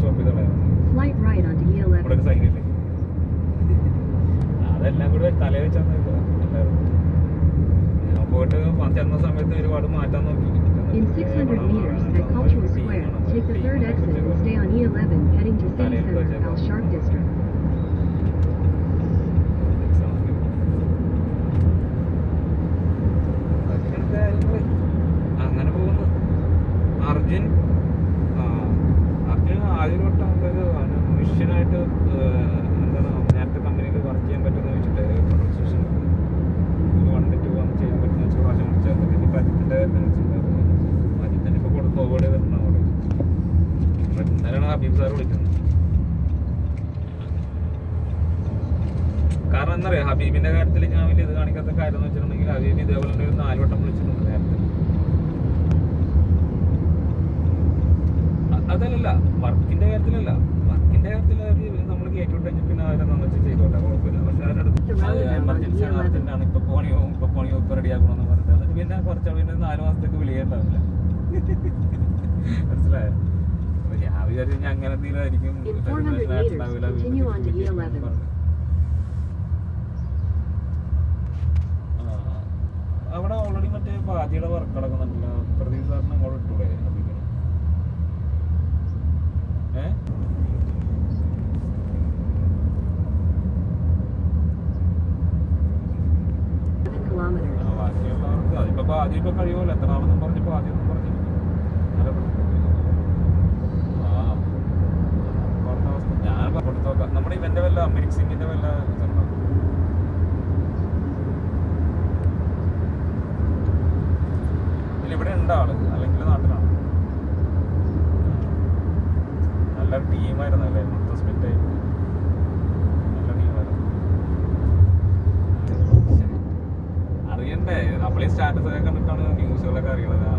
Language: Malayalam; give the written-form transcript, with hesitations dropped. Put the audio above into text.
സ്റ്റോപ്പ് ചെയ്തോളാം. Flight right onto ഇവിടെ ഒരു E11. സൈഡില്ലേ, അതെല്ലാം കൂടെ തലേ വെച്ചാൽ എല്ലാവരും. ഞാൻ പോയിട്ട് ചെന്ന സമയത്ത് ഒരുപാട് മാറ്റാൻ നോക്കി. In 600 meters at Cultural Square, take the third exit and stay on E11 heading to City Center, Al Sharq District. അങ്ങനെ പോകുന്നു. അർജുൻ ആദ്യം തൊട്ട് അതൊരു മിഷനായിട്ട് എന്താണ് നേരത്തെ കമ്പനിയിൽ വർക്ക് ചെയ്യാൻ പറ്റുമെന്ന് വെച്ചിട്ട് പ്രൊഡക്ഷൻ 1 to 1 ചെയ്യാൻ പറ്റുന്ന വെച്ച് പ്രാവശ്യം വിളിച്ചാൽ ഇപ്പം അജിത്തിൻ്റെ അജിത്തിനെ ഇപ്പോൾ കൊടുത്ത് ഓവർ ചെയ്തിട്ടുണ്ടാവും അവിടെ. ഇന്നലെയാണ് ഹബീബ് സാർ വിളിക്കുന്നത്. കാരണം എന്താ പറയുക, ഹബീബിൻ്റെ കാര്യത്തിൽ ഞാൻ വലിയ ഇത് കാണിക്കാത്ത കാര്യം എന്ന് വെച്ചിട്ടുണ്ടെങ്കിൽ ഹബീബ് ഇതേപോലെ ഒരു 4 വട്ടം വിളിച്ചിട്ടുണ്ട് നേരത്തെ. അതല്ല, വർക്കിന്റെ കാര്യത്തിലല്ല. വർക്കിന്റെ കാര്യത്തിൽ നമ്മൾ കയറ്റിവിട്ട് കഴിഞ്ഞാൽ പിന്നെ അവരെന്താ വെച്ചാൽ ചെയ്തോട്ടെ, കുഴപ്പമില്ല. പക്ഷെ അവരുടെ എമർജൻസി അർജന്റാണ്, ഇപ്പൊ പോണിയോ ഇപ്പൊ റെഡിയാക്കണമെന്ന് പറഞ്ഞിട്ട് എന്നിട്ട് പിന്നെ കുറച്ചാൾ പിന്നെ 4 മാസത്തേക്ക് വിളിയുണ്ടാവില്ല. മനസ്സിലായോ? അപ്പൊ ഞാൻ വിചാരിച്ചു ഞാൻ അങ്ങനെ എന്തെങ്കിലുമായിരിക്കും. അവിടെ ഓൾറെഡി മറ്റേ ബാജിയുടെ വർക്ക് നടക്കുന്നുണ്ടല്ലോ. പ്രദീപ് സാറിന് അങ്ങോട്ട് ഇട്ടൂടെ അഭിപ്രായം? ബാക്കിയുള്ളവർക്ക് അതിപ്പോ ആദ്യം ഇപ്പൊ കഴിയുമല്ലോ. എത്രാമെന്നും പറഞ്ഞപ്പോ ആദ്യം പറഞ്ഞിരിക്കും. ഞാൻ കൊടുത്തു നോക്കാം. നമ്മുടെ ഇവന്റെ വല്ല അമരിക് സിംഗിന്റെ വല്ല ഇതിലിവിടെ ഉണ്ട് ആള്, അല്ലെങ്കിൽ നാട്ടിലാണ്. നല്ല ടീമായിരുന്നു അല്ലേ, മൊത്തം സ്പ്ലിറ്റ് ആയി. നല്ല ടീമായിരുന്നു. അറിയണ്ടേ, നമ്മളീ സ്റ്റാറ്റസ് ഒക്കെ കണ്ടിട്ടാണ് ന്യൂസുകളൊക്കെ അറിയണത്.